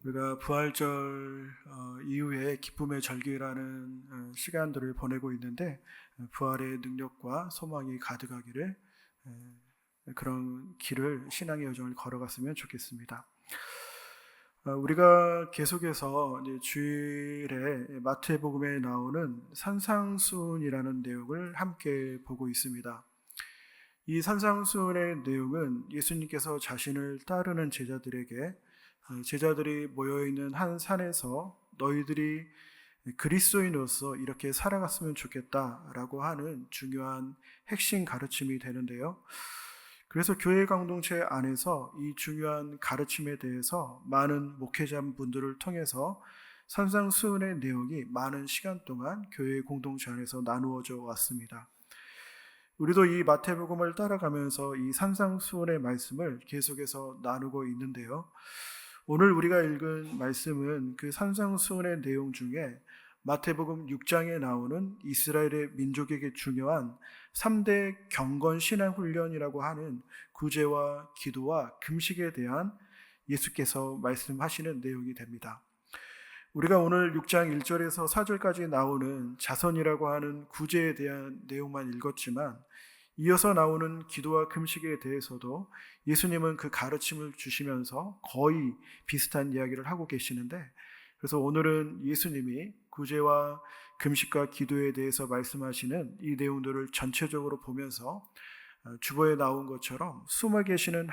우리가 부활절 이후에 기쁨의 절기라는 시간들을 보내고 있는데 부활의 능력과 소망이 가득하기를 그런 길을 신앙의 여정을 걸어갔으면 좋겠습니다. 우리가 계속해서 이제 주일에 마태복음에 나오는 산상수훈이라는 내용을 함께 보고 있습니다. 이 산상수훈의 내용은 예수님께서 자신을 따르는 제자들이 모여있는 한 산에서 너희들이 그리스도인으로서 이렇게 살아갔으면 좋겠다라고 하는 중요한 핵심 가르침이 되는데요. 그래서 교회 공동체 안에서 이 중요한 가르침에 대해서 많은 목회자분들을 통해서 산상수훈의 내용이 많은 시간 동안 교회 공동체 안에서 나누어져 왔습니다. 우리도 이 마태복음을 따라가면서 이 산상수훈의 말씀을 계속해서 나누고 있는데요. 오늘 우리가 읽은 말씀은 그 산상수훈의 내용 중에 마태복음 6장에 나오는 이스라엘의 민족에게 중요한 3대 경건 신앙 훈련이라고 하는 구제와 기도와 금식에 대한 예수께서 말씀하시는 내용이 됩니다. 우리가 오늘 6장 1절에서 4절까지 나오는 자선이라고 하는 구제에 대한 내용만 읽었지만 이어서 나오는 기도와 금식에 대해서도 예수님은 그 가르침을 주시면서 거의 비슷한 이야기를 하고 계시는데, 그래서 오늘은 예수님이 구제와 금식과 기도에 대해서 말씀하시는 이 내용들을 전체적으로 보면서 주보에 나온 것처럼 숨어 계시는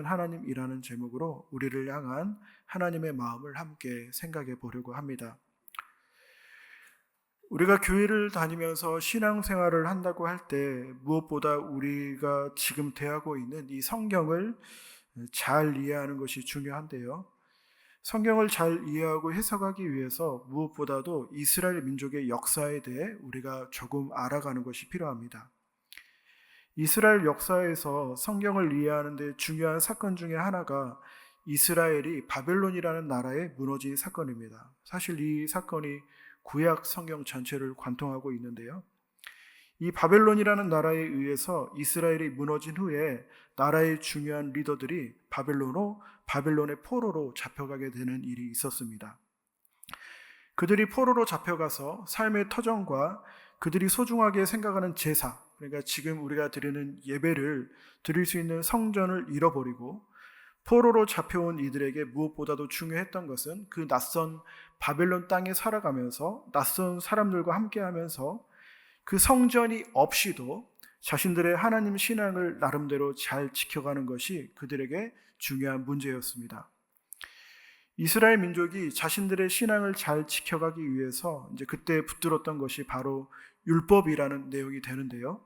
하나님이라는 제목으로 우리를 향한 하나님의 마음을 함께 생각해 보려고 합니다. 우리가 교회를 다니면서 신앙생활을 한다고 할 때 무엇보다 우리가 지금 대하고 있는 이 성경을 잘 이해하는 것이 중요한데요. 성경을 잘 이해하고 해석하기 위해서 무엇보다도 이스라엘 민족의 역사에 대해 우리가 조금 알아가는 것이 필요합니다. 이스라엘 역사에서 성경을 이해하는 데 중요한 사건 중에 하나가 이스라엘이 바벨론이라는 나라에 무너진 사건입니다. 사실 이 사건이 구약 성경 전체를 관통하고 있는데요. 이 바벨론이라는 나라에 의해서 이스라엘이 무너진 후에 나라의 중요한 리더들이 바벨론의 포로로 잡혀가게 되는 일이 있었습니다. 그들이 포로로 잡혀가서 삶의 터전과 그들이 소중하게 생각하는 제사, 그러니까 지금 우리가 드리는 예배를 드릴 수 있는 성전을 잃어버리고 포로로 잡혀온 이들에게 무엇보다도 중요했던 것은 그 낯선 바벨론 땅에 살아가면서 낯선 사람들과 함께하면서 그 성전이 없이도 자신들의 하나님 신앙을 나름대로 잘 지켜가는 것이 그들에게 중요한 문제였습니다. 이스라엘 민족이 자신들의 신앙을 잘 지켜가기 위해서 이제 그때 붙들었던 것이 바로 율법이라는 내용이 되는데요.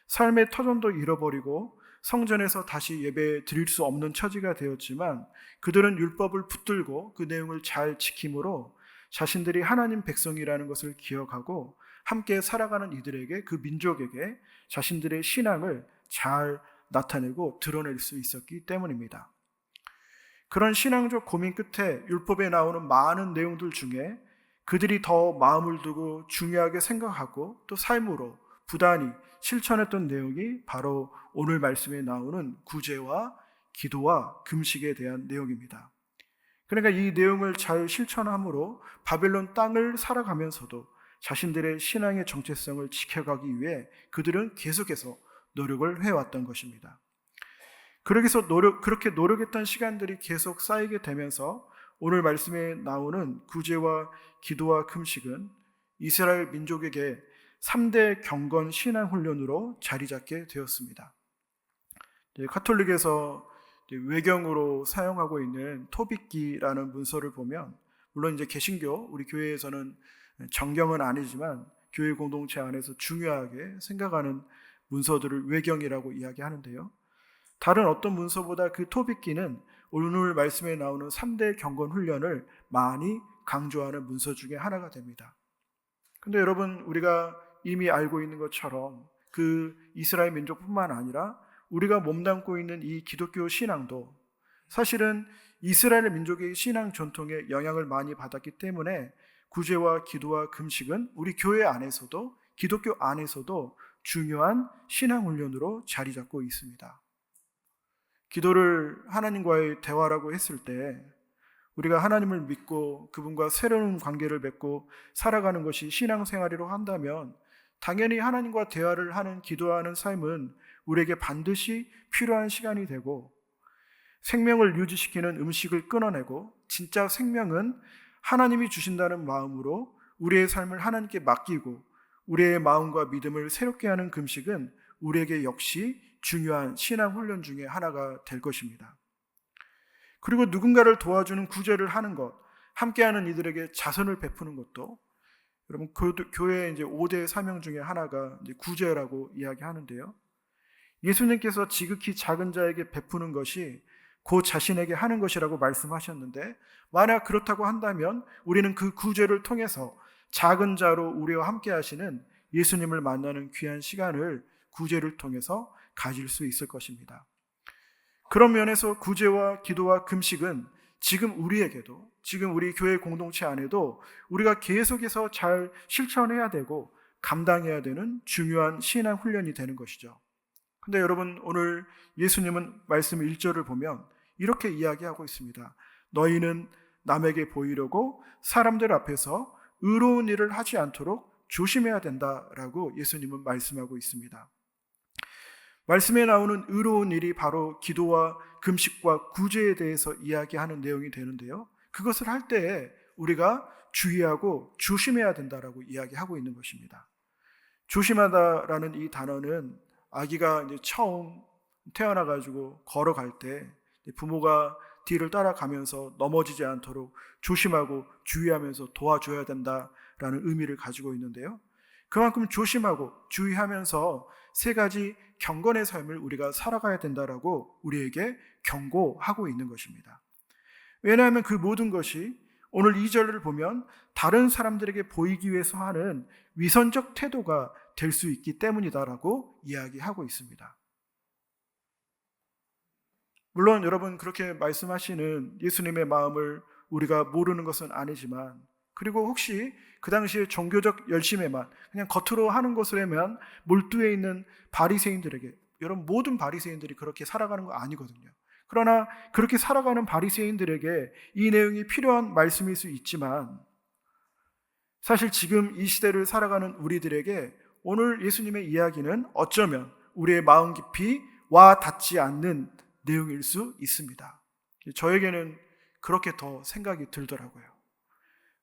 삶의 터전도 잃어버리고 성전에서 다시 예배 드릴 수 없는 처지가 되었지만 그들은 율법을 붙들고 그 내용을 잘 지킴으로 자신들이 하나님 백성이라는 것을 기억하고 함께 살아가는 이들에게, 그 민족에게 자신들의 신앙을 잘 나타내고 드러낼 수 있었기 때문입니다. 그런 신앙적 고민 끝에 율법에 나오는 많은 내용들 중에 그들이 더 마음을 두고 중요하게 생각하고 또 삶으로 부단히 실천했던 내용이 바로 오늘 말씀에 나오는 구제와 기도와 금식에 대한 내용입니다. 그러니까 이 내용을 잘 실천함으로 바벨론 땅을 살아가면서도 자신들의 신앙의 정체성을 지켜가기 위해 그들은 계속해서 노력을 해왔던 것입니다. 그렇게 노력했던 시간들이 계속 쌓이게 되면서 오늘 말씀에 나오는 구제와 기도와 금식은 이스라엘 민족에게 3대 경건 신앙 훈련으로 자리 잡게 되었습니다. 카톨릭에서 외경으로 사용하고 있는 토빅기라는 문서를 보면, 물론 이제 개신교, 우리 교회에서는 정경은 아니지만 교회 공동체 안에서 중요하게 생각하는 문서들을 외경이라고 이야기하는데요. 다른 어떤 문서보다 그 토빅기는 오늘 말씀에 나오는 3대 경건 훈련을 많이 강조하는 문서 중에 하나가 됩니다. 근데 여러분, 우리가 이미 알고 있는 것처럼 그 이스라엘 민족뿐만 아니라 우리가 몸담고 있는 이 기독교 신앙도 사실은 이스라엘 민족의 신앙 전통에 영향을 많이 받았기 때문에 구제와 기도와 금식은 우리 교회 안에서도, 기독교 안에서도 중요한 신앙 훈련으로 자리 잡고 있습니다. 기도를 하나님과의 대화라고 했을 때 우리가 하나님을 믿고 그분과 새로운 관계를 맺고 살아가는 것이 신앙생활이라고 한다면 당연히 하나님과 대화를 하는 기도하는 삶은 우리에게 반드시 필요한 시간이 되고, 생명을 유지시키는 음식을 끊어내고 진짜 생명은 하나님이 주신다는 마음으로 우리의 삶을 하나님께 맡기고 우리의 마음과 믿음을 새롭게 하는 금식은 우리에게 역시 중요한 신앙 훈련 중에 하나가 될 것입니다. 그리고 누군가를 도와주는 구제를 하는 것, 함께하는 이들에게 자선을 베푸는 것도 여러분 교회의 이제 5대 사명 중에 하나가 이제 구제라고 이야기하는데요. 예수님께서 지극히 작은 자에게 베푸는 것이 곧 자신에게 하는 것이라고 말씀하셨는데, 만약 그렇다고 한다면 우리는 그 구제를 통해서 작은 자로 우리와 함께 하시는 예수님을 만나는 귀한 시간을 구제를 통해서 가질 수 있을 것입니다. 그런 면에서 구제와 기도와 금식은 지금 우리에게도, 지금 우리 교회 공동체 안에도 우리가 계속해서 잘 실천해야 되고 감당해야 되는 중요한 신앙 훈련이 되는 것이죠. 근데 여러분, 오늘 예수님은 말씀 1절을 보면 이렇게 이야기하고 있습니다. 너희는 남에게 보이려고 사람들 앞에서 의로운 일을 하지 않도록 조심해야 된다라고 예수님은 말씀하고 있습니다. 말씀에 나오는 의로운 일이 바로 기도와 금식과 구제에 대해서 이야기하는 내용이 되는데요. 그것을 할 때에 우리가 주의하고 조심해야 된다라고 이야기하고 있는 것입니다. 조심하다라는 이 단어는 아기가 이제 처음 태어나가지고 걸어갈 때 부모가 뒤를 따라가면서 넘어지지 않도록 조심하고 주의하면서 도와줘야 된다라는 의미를 가지고 있는데요. 그만큼 조심하고 주의하면서 세 가지 경건의 삶을 우리가 살아가야 된다라고 우리에게 경고하고 있는 것입니다. 왜냐하면 그 모든 것이 오늘 2절을 보면 다른 사람들에게 보이기 위해서 하는 위선적 태도가 될 수 있기 때문이다라고 이야기하고 있습니다. 물론 여러분, 그렇게 말씀하시는 예수님의 마음을 우리가 모르는 것은 아니지만, 그리고 혹시 그 당시에 종교적 열심에만 그냥 겉으로 하는 것으로만 몰두해 있는 바리새인들에게, 여러분 모든 바리새인들이 그렇게 살아가는 거 아니거든요. 그러나 그렇게 살아가는 바리새인들에게 이 내용이 필요한 말씀일 수 있지만, 사실 지금 이 시대를 살아가는 우리들에게 오늘 예수님의 이야기는 어쩌면 우리의 마음 깊이 와 닿지 않는 내용일 수 있습니다. 저에게는 그렇게 더 생각이 들더라고요.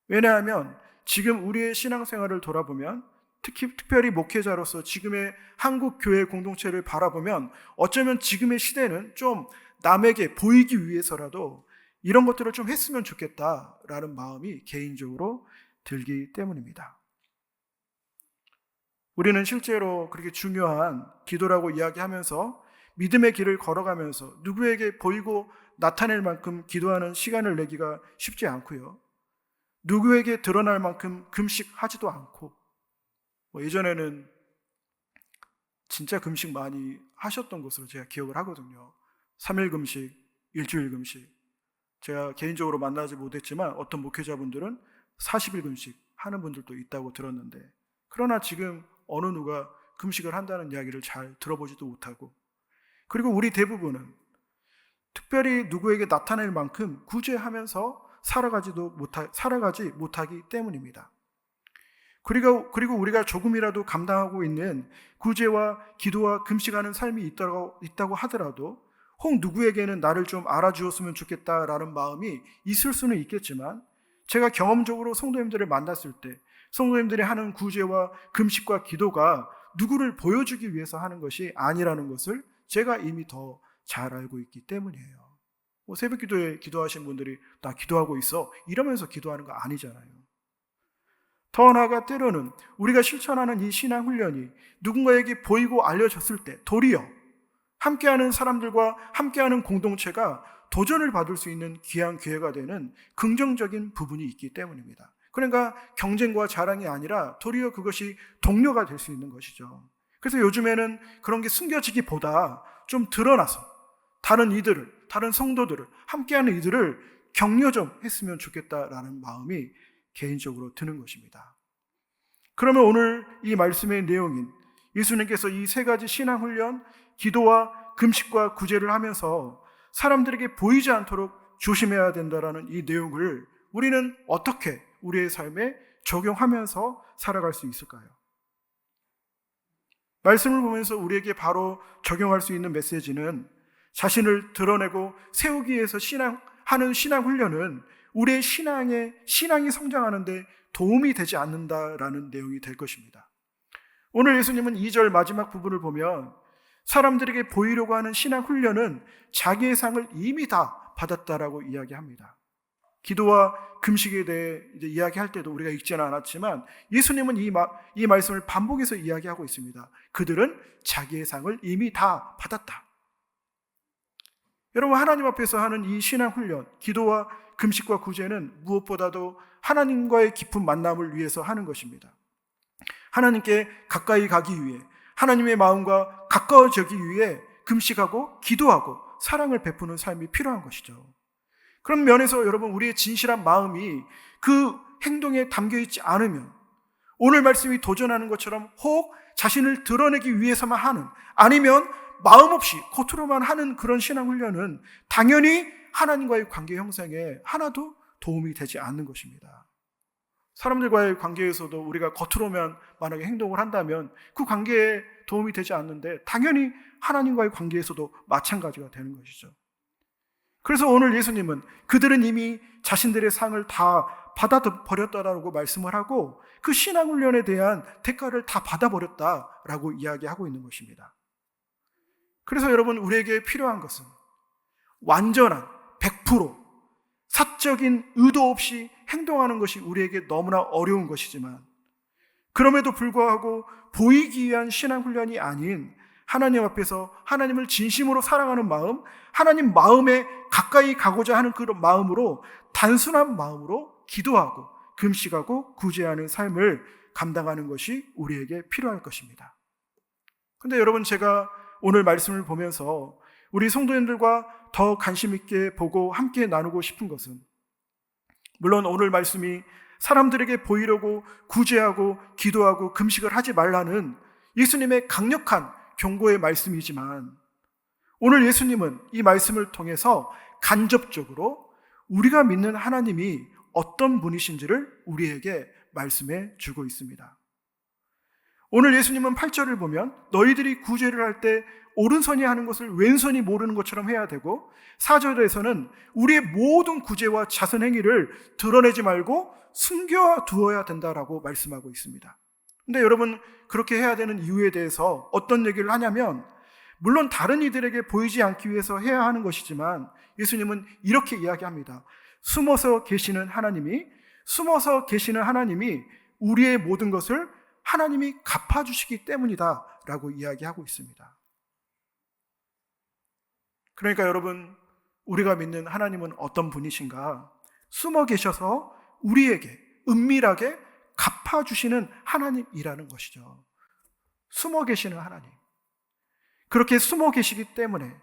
왜냐하면 지금 우리의 신앙생활을 돌아보면, 특별히 목회자로서 지금의 한국 교회 공동체를 바라보면 어쩌면 지금의 시대는 좀 남에게 보이기 위해서라도 이런 것들을 좀 했으면 좋겠다라는 마음이 개인적으로 들기 때문입니다. 우리는 실제로 그렇게 중요한 기도라고 이야기하면서 믿음의 길을 걸어가면서 누구에게 보이고 나타낼 만큼 기도하는 시간을 내기가 쉽지 않고요. 누구에게 드러날 만큼 금식하지도 않고, 예전에는 진짜 금식 많이 하셨던 것으로 제가 기억을 하거든요. 3일 금식, 일주일 금식. 제가 개인적으로 만나지 못했지만 어떤 목회자분들은 40일 금식 하는 분들도 있다고 들었는데, 그러나 지금 어느 누가 금식을 한다는 이야기를 잘 들어보지도 못하고, 그리고 우리 대부분은 특별히 누구에게 나타낼 만큼 구제하면서 살아가지 못하기 때문입니다. 그리고 우리가 조금이라도 감당하고 있는 구제와 기도와 금식하는 삶이 있다고 하더라도 혹 누구에게는 나를 좀 알아주었으면 좋겠다라는 마음이 있을 수는 있겠지만, 제가 경험적으로 성도님들을 만났을 때 성도님들이 하는 구제와 금식과 기도가 누구를 보여주기 위해서 하는 것이 아니라는 것을 제가 이미 더 잘 알고 있기 때문이에요. 새벽 기도에 기도하신 분들이 나 기도하고 있어 이러면서 기도하는 거 아니잖아요. 더 나아가 때로는 우리가 실천하는 이 신앙 훈련이 누군가에게 보이고 알려졌을 때 도리어 함께하는 사람들과 함께하는 공동체가 도전을 받을 수 있는 귀한 기회가 되는 긍정적인 부분이 있기 때문입니다. 그러니까 경쟁과 자랑이 아니라 도리어 그것이 동료가 될 수 있는 것이죠. 그래서 요즘에는 그런 게 숨겨지기보다 좀 드러나서 다른 성도들을, 함께하는 이들을 격려 좀 했으면 좋겠다라는 마음이 개인적으로 드는 것입니다. 그러면 오늘 이 말씀의 내용인 예수님께서 이 세 가지 신앙훈련, 기도와 금식과 구제를 하면서 사람들에게 보이지 않도록 조심해야 된다라는 이 내용을 우리는 어떻게 우리의 삶에 적용하면서 살아갈 수 있을까요? 말씀을 보면서 우리에게 바로 적용할 수 있는 메시지는 자신을 드러내고 세우기 위해서 하는 신앙 훈련은 우리의 신앙이 성장하는 데 도움이 되지 않는다라는 내용이 될 것입니다. 오늘 예수님은 2절 마지막 부분을 보면 사람들에게 보이려고 하는 신앙 훈련은 자기의 상을 이미 다 받았다라고 이야기합니다. 기도와 금식에 대해 이야기할 때도 우리가 읽지는 않았지만 예수님은 이 말씀을 반복해서 이야기하고 있습니다. 그들은 자기의 상을 이미 다 받았다. 여러분, 하나님 앞에서 하는 이 신앙 훈련, 기도와 금식과 구제는 무엇보다도 하나님과의 깊은 만남을 위해서 하는 것입니다. 하나님께 가까이 가기 위해, 하나님의 마음과 가까워지기 위해 금식하고 기도하고 사랑을 베푸는 삶이 필요한 것이죠. 그런 면에서 여러분, 우리의 진실한 마음이 그 행동에 담겨 있지 않으면 오늘 말씀이 도전하는 것처럼 혹 자신을 드러내기 위해서만 하는, 아니면 마음 없이 겉으로만 하는 그런 신앙훈련은 당연히 하나님과의 관계 형성에 하나도 도움이 되지 않는 것입니다. 사람들과의 관계에서도 우리가 겉으로만 만약에 행동을 한다면 그 관계에 도움이 되지 않는데 당연히 하나님과의 관계에서도 마찬가지가 되는 것이죠. 그래서 오늘 예수님은 그들은 이미 자신들의 상을 다 받아버렸다라고 말씀을 하고 그 신앙훈련에 대한 대가를 다 받아버렸다라고 이야기하고 있는 것입니다. 그래서 여러분, 우리에게 필요한 것은 완전한 100% 사적인 의도 없이 행동하는 것이 우리에게 너무나 어려운 것이지만, 그럼에도 불구하고 보이기 위한 신앙훈련이 아닌 하나님 앞에서 하나님을 진심으로 사랑하는 마음, 하나님 마음에 가까이 가고자 하는 그런 마음으로, 단순한 마음으로 기도하고 금식하고 구제하는 삶을 감당하는 것이 우리에게 필요할 것입니다. 근데 여러분, 제가 오늘 말씀을 보면서 우리 성도님들과 더 관심 있게 보고 함께 나누고 싶은 것은, 물론 오늘 말씀이 사람들에게 보이려고 구제하고 기도하고 금식을 하지 말라는 예수님의 강력한 경고의 말씀이지만, 오늘 예수님은 이 말씀을 통해서 간접적으로 우리가 믿는 하나님이 어떤 분이신지를 우리에게 말씀해 주고 있습니다. 오늘 예수님은 8절을 보면 너희들이 구제를 할 때 오른손이 하는 것을 왼손이 모르는 것처럼 해야 되고, 4절에서는 우리의 모든 구제와 자선 행위를 드러내지 말고 숨겨두어야 된다라고 말씀하고 있습니다. 근데 여러분, 그렇게 해야 되는 이유에 대해서 어떤 얘기를 하냐면, 물론 다른 이들에게 보이지 않기 위해서 해야 하는 것이지만 예수님은 이렇게 이야기합니다. 숨어서 계시는 하나님이 우리의 모든 것을 하나님이 갚아주시기 때문이다 라고 이야기하고 있습니다. 그러니까 여러분, 우리가 믿는 하나님은 어떤 분이신가? 숨어 계셔서 우리에게 은밀하게 갚아주시는 하나님이라는 것이죠. 숨어 계시는 하나님. 그렇게 숨어 계시기 때문에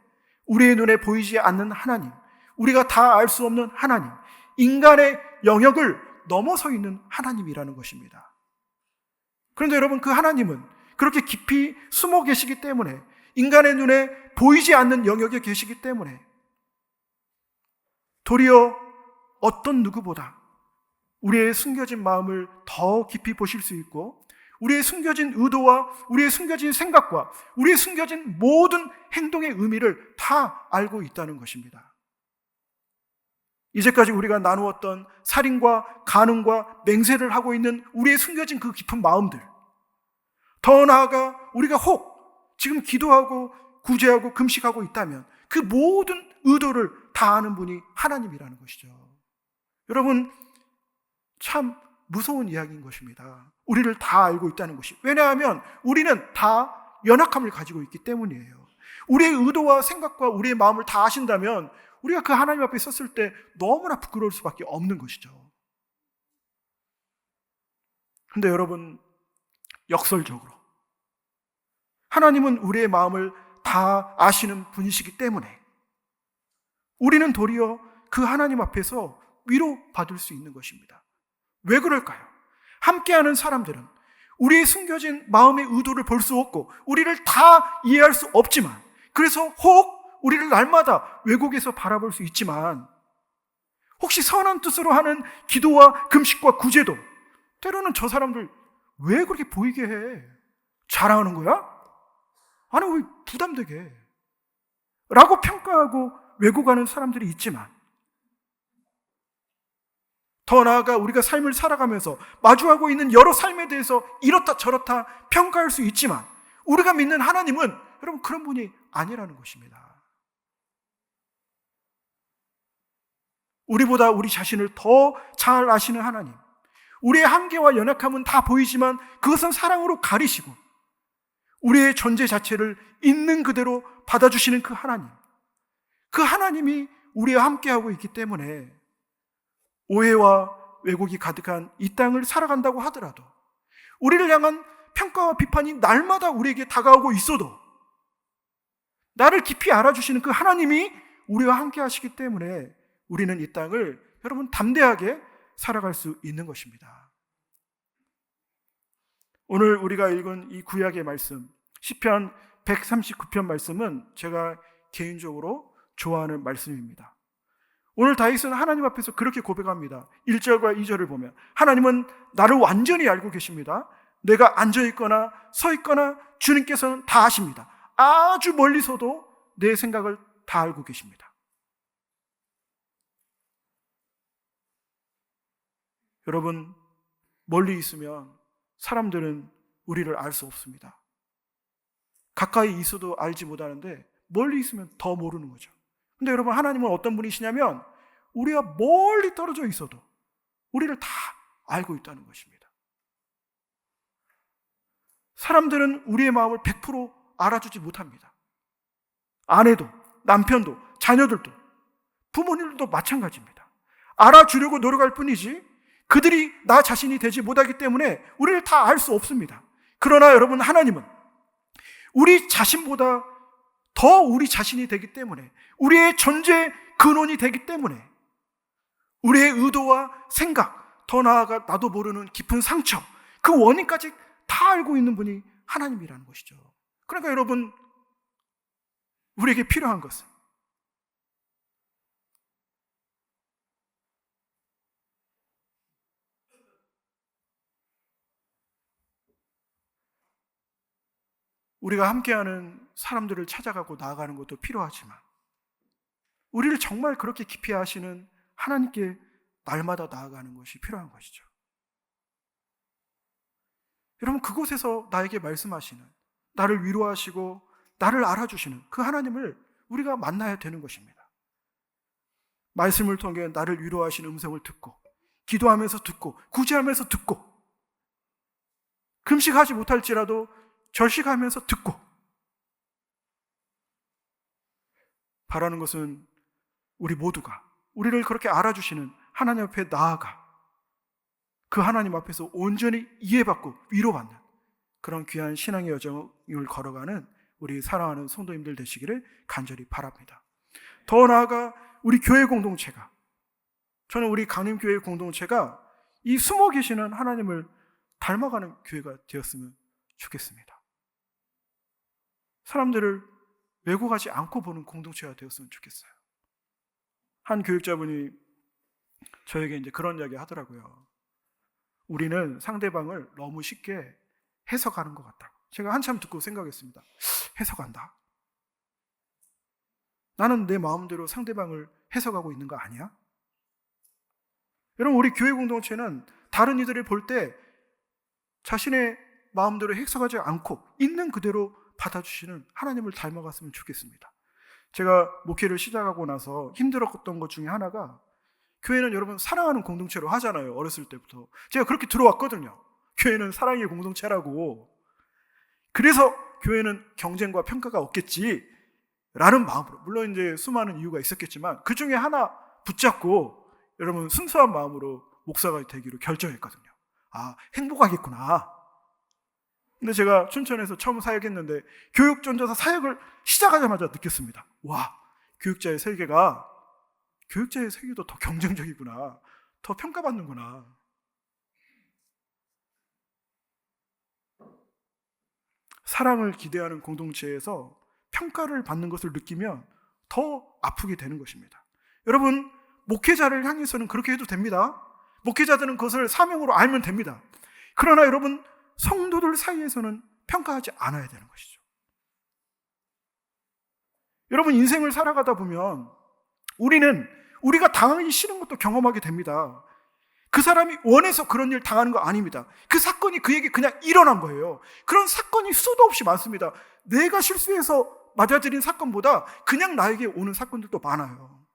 우리의 눈에 보이지 않는 하나님, 우리가 다 알 수 없는 하나님, 인간의 영역을 넘어서 있는 하나님이라는 것입니다. 그런데 여러분, 그 하나님은 그렇게 깊이 숨어 계시기 때문에, 인간의 눈에 보이지 않는 영역에 계시기 때문에 도리어 어떤 누구보다 우리의 숨겨진 마음을 더 깊이 보실 수 있고, 우리의 숨겨진 의도와 우리의 숨겨진 생각과 우리의 숨겨진 모든 행동의 의미를 다 알고 있다는 것입니다. 이제까지 우리가 나누었던 살인과 간음과 맹세를 하고 있는 우리의 숨겨진 그 깊은 마음들, 더 나아가 우리가 혹 지금 기도하고 구제하고 금식하고 있다면 그 모든 의도를 다 아는 분이 하나님이라는 것이죠. 여러분, 참 무서운 이야기인 것입니다. 우리를 다 알고 있다는 것이. 왜냐하면 우리는 다 연약함을 가지고 있기 때문이에요. 우리의 의도와 생각과 우리의 마음을 다 아신다면 우리가 그 하나님 앞에 섰을 때 너무나 부끄러울 수밖에 없는 것이죠. 그런데 여러분, 역설적으로 하나님은 우리의 마음을 다 아시는 분이시기 때문에 우리는 도리어 그 하나님 앞에서 위로받을 수 있는 것입니다. 왜 그럴까요? 함께하는 사람들은 우리의 숨겨진 마음의 의도를 볼 수 없고 우리를 다 이해할 수 없지만, 그래서 혹 우리를 날마다 왜곡해서 바라볼 수 있지만, 혹시 선한 뜻으로 하는 기도와 금식과 구제도 때로는 저 사람들 왜 그렇게 보이게 해? 자랑하는 거야? 아니 왜 부담되게 해? 라고 평가하고 왜곡하는 사람들이 있지만, 더 나아가 우리가 삶을 살아가면서 마주하고 있는 여러 삶에 대해서 이렇다 저렇다 평가할 수 있지만, 우리가 믿는 하나님은 여러분 그런 분이 아니라는 것입니다. 우리보다 우리 자신을 더 잘 아시는 하나님, 우리의 한계와 연약함은 다 보이지만 그것은 사랑으로 가리시고 우리의 존재 자체를 있는 그대로 받아주시는 그 하나님, 그 하나님이 우리와 함께하고 있기 때문에 오해와 왜곡이 가득한 이 땅을 살아간다고 하더라도, 우리를 향한 평가와 비판이 날마다 우리에게 다가오고 있어도 나를 깊이 알아주시는 그 하나님이 우리와 함께 하시기 때문에 우리는 이 땅을 여러분 담대하게 살아갈 수 있는 것입니다. 오늘 우리가 읽은 이 구약의 말씀, 시편 139편 말씀은 제가 개인적으로 좋아하는 말씀입니다. 오늘 다윗은 하나님 앞에서 그렇게 고백합니다. 1절과 2절을 보면 하나님은 나를 완전히 알고 계십니다. 내가 앉아있거나 서있거나 주님께서는 다 아십니다. 아주 멀리서도 내 생각을 다 알고 계십니다. 여러분, 멀리 있으면 사람들은 우리를 알 수 없습니다. 가까이 있어도 알지 못하는데 멀리 있으면 더 모르는 거죠. 근데 여러분, 하나님은 어떤 분이시냐면 우리가 멀리 떨어져 있어도 우리를 다 알고 있다는 것입니다. 사람들은 우리의 마음을 100% 알아주지 못합니다. 아내도, 남편도, 자녀들도, 부모님들도 마찬가지입니다. 알아주려고 노력할 뿐이지 그들이 나 자신이 되지 못하기 때문에 우리를 다 알 수 없습니다. 그러나 여러분, 하나님은 우리 자신보다 더 우리 자신이 되기 때문에, 우리의 존재 근원이 되기 때문에 우리의 의도와 생각, 더 나아가 나도 모르는 깊은 상처, 그 원인까지 다 알고 있는 분이 하나님이라는 것이죠. 그러니까 여러분, 우리에게 필요한 것은 우리가 함께하는 사람들을 찾아가고 나아가는 것도 필요하지만, 우리를 정말 그렇게 깊이 아시는 하나님께 날마다 나아가는 것이 필요한 것이죠. 여러분, 그곳에서 나에게 말씀하시는, 나를 위로하시고 나를 알아주시는 그 하나님을 우리가 만나야 되는 것입니다. 말씀을 통해 나를 위로하시는 음성을 듣고, 기도하면서 듣고, 구제하면서 듣고, 금식하지 못할지라도 절식하면서 듣고, 바라는 것은 우리 모두가 우리를 그렇게 알아주시는 하나님 앞에 나아가 그 하나님 앞에서 온전히 이해받고 위로받는 그런 귀한 신앙의 여정을 걸어가는 우리 사랑하는 성도님들 되시기를 간절히 바랍니다. 더 나아가 우리 교회 공동체가, 저는 우리 강림교회 공동체가 이 숨어 계시는 하나님을 닮아가는 교회가 되었으면 좋겠습니다. 사람들을 왜곡하지 않고 보는 공동체가 되었으면 좋겠어요. 한 교육자분이 저에게 이제 그런 이야기 하더라고요. 우리는 상대방을 너무 쉽게 해석하는 것 같다. 제가 한참 듣고 생각했습니다. 해석한다? 나는 내 마음대로 상대방을 해석하고 있는 거 아니야? 여러분, 우리 교회 공동체는 다른 이들을 볼 때 자신의 마음대로 해석하지 않고 있는 그대로 받아주시는 하나님을 닮아갔으면 좋겠습니다. 제가 목회를 시작하고 나서 힘들었던 것 중에 하나가, 교회는 여러분 사랑하는 공동체로 하잖아요. 어렸을 때부터 제가 그렇게 들어왔거든요. 교회는 사랑의 공동체라고. 그래서 교회는 경쟁과 평가가 없겠지 라는 마음으로, 물론 이제 수많은 이유가 있었겠지만 그 중에 하나 붙잡고 여러분 순수한 마음으로 목사가 되기로 결정했거든요. 아, 행복하겠구나. 근데 제가 춘천에서 처음 사역했는데 교육전도사 사역을 시작하자마자 느꼈습니다. 와, 교육자의 세계가, 교육자의 세계도 더 경쟁적이구나, 더 평가받는구나. 사랑을 기대하는 공동체에서 평가를 받는 것을 느끼면 더 아프게 되는 것입니다. 여러분, 목회자를 향해서는 그렇게 해도 됩니다. 목회자들은 그것을 사명으로 알면 됩니다. 그러나 여러분, 성도들 사이에서는 평가하지 않아야 되는 것이죠. 여러분, 인생을 살아가다 보면 우리가 당하기 싫은 것도 경험하게 됩니다. 그 사람이 원해서 그런 일 당하는 거 아닙니다. 그 사건이 그에게 그냥 일어난 거예요. 그런 사건이 수도 없이 많습니다. 내가 실수해서 맞아들인 사건보다 그냥 나에게 오는 사건들도 많아요.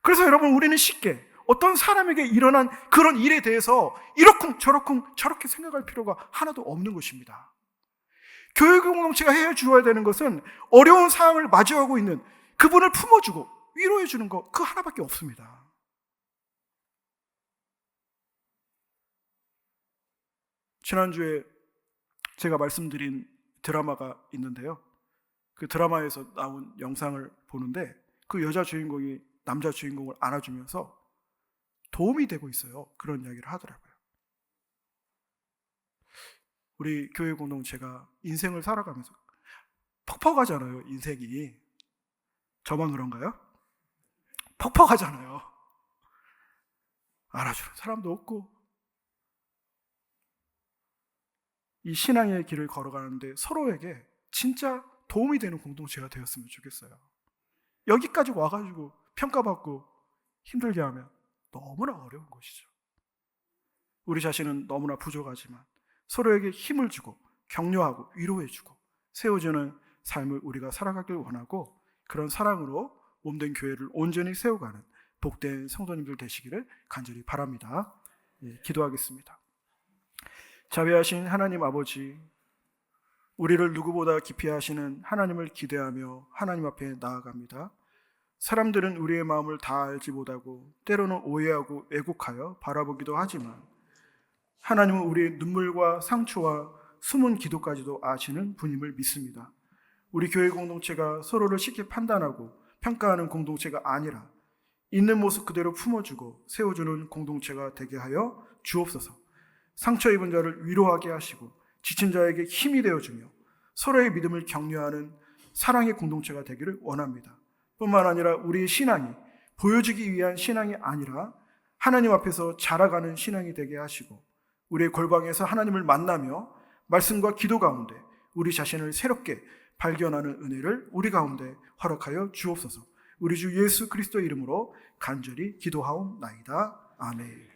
그래서 여러분, 우리는 쉽게 어떤 사람에게 일어난 그런 일에 대해서 이러쿵 저러쿵 저렇게 생각할 필요가 하나도 없는 것입니다. 교회 공동체가 해야 주어야 되는 것은 어려운 상황을 마주하고 있는 그분을 품어주고 위로해 주는 것, 그 하나밖에 없습니다. 지난주에 제가 말씀드린 드라마가 있는데요, 그 드라마에서 나온 영상을 보는데 그 여자 주인공이 남자 주인공을 안아주면서 도움이 되고 있어요. 그런 이야기를 하더라고요. 우리 교회 공동체가 인생을 살아가면서 퍽퍽하잖아요. 인생이. 저만 그런가요? 퍽퍽하잖아요. 알아주는 사람도 없고. 이 신앙의 길을 걸어가는데 서로에게 진짜 도움이 되는 공동체가 되었으면 좋겠어요. 여기까지 와가지고 평가받고 힘들게 하면 너무나 어려운 것이죠. 우리 자신은 너무나 부족하지만 서로에게 힘을 주고 격려하고 위로해주고 세워주는 삶을 우리가 살아가길 원하고, 그런 사랑으로 몸된 교회를 온전히 세워가는 복된 성도님들 되시기를 간절히 바랍니다. 기도하겠습니다. 자비하신 하나님 아버지, 우리를 누구보다 깊이 아시는 하나님을 기대하며 하나님 앞에 나아갑니다. 사람들은 우리의 마음을 다 알지 못하고 때로는 오해하고 왜곡하여 바라보기도 하지만 하나님은 우리의 눈물과 상처와 숨은 기도까지도 아시는 분임을 믿습니다. 우리 교회 공동체가 서로를 쉽게 판단하고 평가하는 공동체가 아니라 있는 모습 그대로 품어주고 세워주는 공동체가 되게 하여 주옵소서. 상처 입은 자를 위로하게 하시고 지친 자에게 힘이 되어주며 서로의 믿음을 격려하는 사랑의 공동체가 되기를 원합니다. 뿐만 아니라 우리의 신앙이 보여주기 위한 신앙이 아니라 하나님 앞에서 자라가는 신앙이 되게 하시고, 우리의 골방에서 하나님을 만나며 말씀과 기도 가운데 우리 자신을 새롭게 발견하는 은혜를 우리 가운데 허락하여 주옵소서. 우리 주 예수 그리스도의 이름으로 간절히 기도하옵나이다. 아멘.